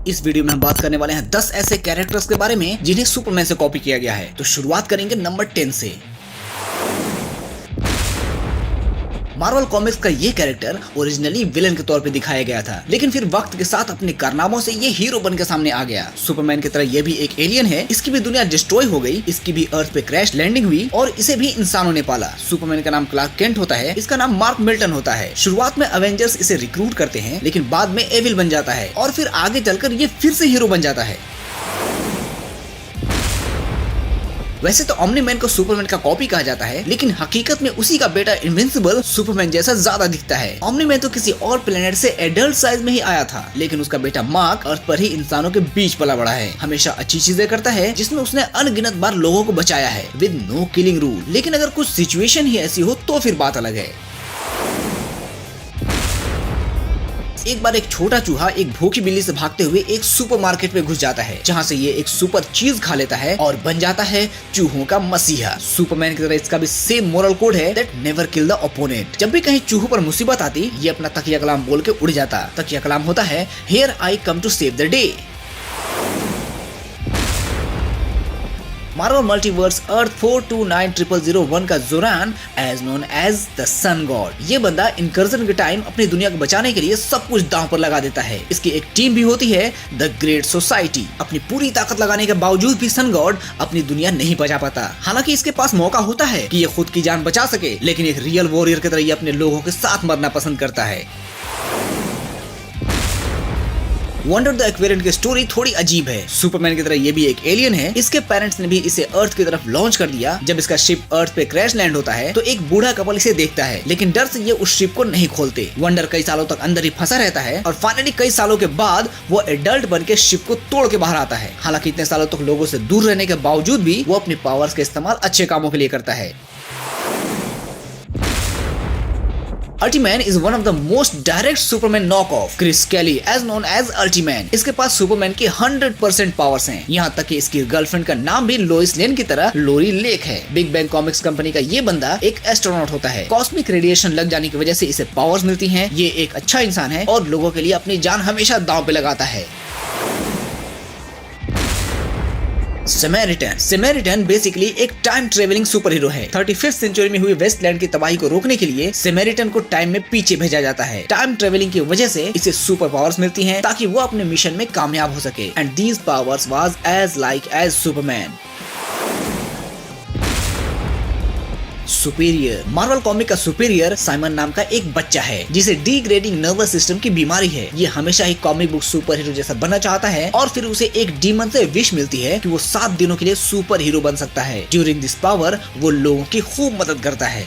इस वीडियो में हम बात करने वाले हैं 10 ऐसे कैरेक्टर्स के बारे में जिन्हें सुपरमैन से कॉपी किया गया है। तो शुरुआत करेंगे नंबर 10 से। मार्वल कॉमिक्स का ये कैरेक्टर ओरिजिनली विलन के तौर पे दिखाया गया था, लेकिन फिर वक्त के साथ अपने कारनामों से ये हीरो बन के सामने आ गया। सुपरमैन की तरह ये भी एक एलियन है, इसकी भी दुनिया डिस्ट्रॉय हो गई, इसकी भी अर्थ पे क्रैश लैंडिंग हुई और इसे भी इंसानों ने पाला। सुपरमैन का नाम क्लार्क केंट होता है, इसका नाम मार्क मिल्टन होता है। शुरुआत में अवेंजर्स इसे रिक्रूट करते हैं, लेकिन बाद में एविल बन जाता है और फिर आगे चलकर ये फिर से हीरो बन जाता है। वैसे तो ओमनी-मैन को सुपरमैन का कॉपी कहा जाता है, लेकिन हकीकत में उसी का बेटा इनविंसिबल सुपरमैन जैसा ज्यादा दिखता है। ओमनी-मैन तो किसी और प्लेनेट से एडल्ट साइज में ही आया था, लेकिन उसका बेटा मार्क अर्थ पर ही इंसानों के बीच पला बड़ा है। हमेशा अच्छी चीजें करता है, जिसमें उसने अनगिनत बार लोगों को बचाया है विद नो किलिंग रूल। लेकिन अगर कुछ सिचुएशन ही ऐसी हो तो फिर बात अलग है। एक बार एक छोटा चूहा एक भूखी बिल्ली से भागते हुए एक सुपरमार्केट में घुस जाता है, जहां से ये एक सुपर चीज खा लेता है और बन जाता है चूहों का मसीहा। सुपरमैन की तरह इसका भी सेम मोरल कोड है, that never kill the opponent. जब भी कहीं चूहों पर मुसीबत आती, ये अपना तकिया कलाम बोल के उड़ जाता। तकिया कलाम होता है here I come to save the day. Marvel multiverse earth 429001 का Zoran as known as the sun god. ये बंदा इनकर्जन के टाइम अपनी दुनिया को बचाने के लिए सब कुछ दांव पर लगा देता है। इसकी एक टीम भी होती है, द ग्रेट सोसाइटी। अपनी पूरी ताकत लगाने के बावजूद भी सन गॉड अपनी दुनिया नहीं बचा पाता। हालांकि इसके पास मौका होता है कि ये खुद की जान बचा सके, लेकिन एक रियल वॉरियर की तरह ये अपने लोगों के साथ मरना पसंद करता है। वंडर द एक्वेरियन की स्टोरी थोड़ी अजीब है। सुपरमैन की तरह ये भी एक एलियन है। इसके पेरेंट्स ने भी इसे अर्थ की तरफ लॉन्च कर दिया। जब इसका शिप अर्थ पे क्रैश लैंड होता है तो एक बूढ़ा कपल इसे देखता है, लेकिन डर से ये उस शिप को नहीं खोलते। वंडर कई सालों तक अंदर ही फंसा रहता है और फाइनली कई सालों के बाद वो एडल्ट बन के शिप को तोड़ के बाहर आता है। हालांकि इतने सालों तक लोगों से दूर रहने के बावजूद भी वो अपनी पावर्स का इस्तेमाल अच्छे कामों के लिए करता है। Ultiman is one of the most direct Superman knock off. Chris Kelly as known as Ultiman. इसके पास सुपरमैन की 100% पावर्स हैं। यहाँ तक कि इसकी गर्लफ्रेंड का नाम भी लोइस लेन की तरह लोरी लेक है। बिग बैंग कॉमिक्स कंपनी का ये बंदा एक एस्ट्रोनॉट होता है। कॉस्मिक रेडिएशन लग जाने की वजह से इसे पावर्स मिलती हैं। ये एक अच्छा इंसान है और लोगों के लिए अपनी जान हमेशा दांव पे लगाता है। सेमेरिटन बेसिकली एक टाइम ट्रेवलिंग सुपर हीरो है। 35th सेंचुरी में हुई वेस्टलैंड की तबाही को रोकने के लिए सेमेरिटन को टाइम में पीछे भेजा जाता है। टाइम ट्रेवलिंग की वजह से इसे सुपर पावर्स मिलती हैं ताकि वो अपने मिशन में कामयाब हो सके। And these powers was as like as Superman. Superior. Marvel comic का सुपीरियर साइमन नाम का एक बच्चा है, जिसे डिग्रेडिंग नर्वस सिस्टम की बीमारी है। ये हमेशा ही कॉमिक बुक सुपर हीरो जैसा बनना चाहता है और फिर उसे एक डीमन से विश मिलती है कि वो 7 दिनों के लिए सुपर हीरो बन सकता है। ड्यूरिंग दिस पावर वो लोगों की खूब मदद करता है।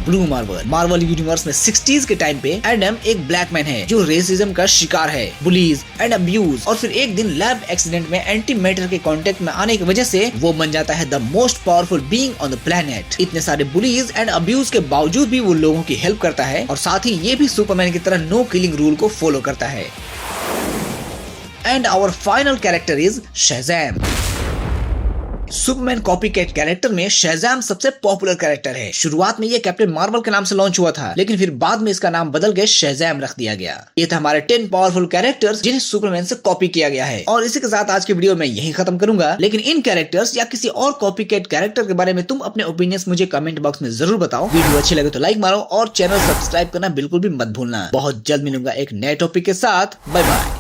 ब्लू मार्वल यूनिवर्स में 60s के टाइम पे एडम एक ब्लैक मैन है जो रेसिज्म का शिकार है, बुलीज एंड अब्यूज। और फिर एक दिन लैब एक्सीडेंट में एंटी मैटर के कांटेक्ट में आने की वजह से वो बन जाता है the most powerful being on the planet. इतने सारे बुलीज एंड अब्यूज के बावजूद भी वो लोगों की हेल्प करता है और साथ ही ये भी सुपरमैन की तरह नो किलिंग रूल को फॉलो करता है। And our final character is Shazam. Superman copy cat character में शज़ैम सबसे पॉपुलर कैरेक्टर है। शुरुआत में ये कैप्टन मार्वल के नाम से लॉन्च हुआ था, लेकिन फिर बाद में इसका नाम बदल के शज़ैम रख दिया गया। ये था हमारे 10 पावरफुल कैरेक्टर्स जिन्हें सुपरमैन से कॉपी किया गया है। और इसी के साथ आज की वीडियो में यही खत्म करूंगा, लेकिन इन कैरेक्टर्स या किसी और कॉपी कैट कैरेक्टर के बारे में तुम अपने ओपिनियंस मुझे कमेंट बॉक्स में जरूर बताओ। वीडियो अच्छी लगे तो लाइक मारो और चैनल सब्सक्राइब करना बिल्कुल भी मत भूलना। बहुत जल्द मिलूंगा एक नए टॉपिक के साथ। Bye bye.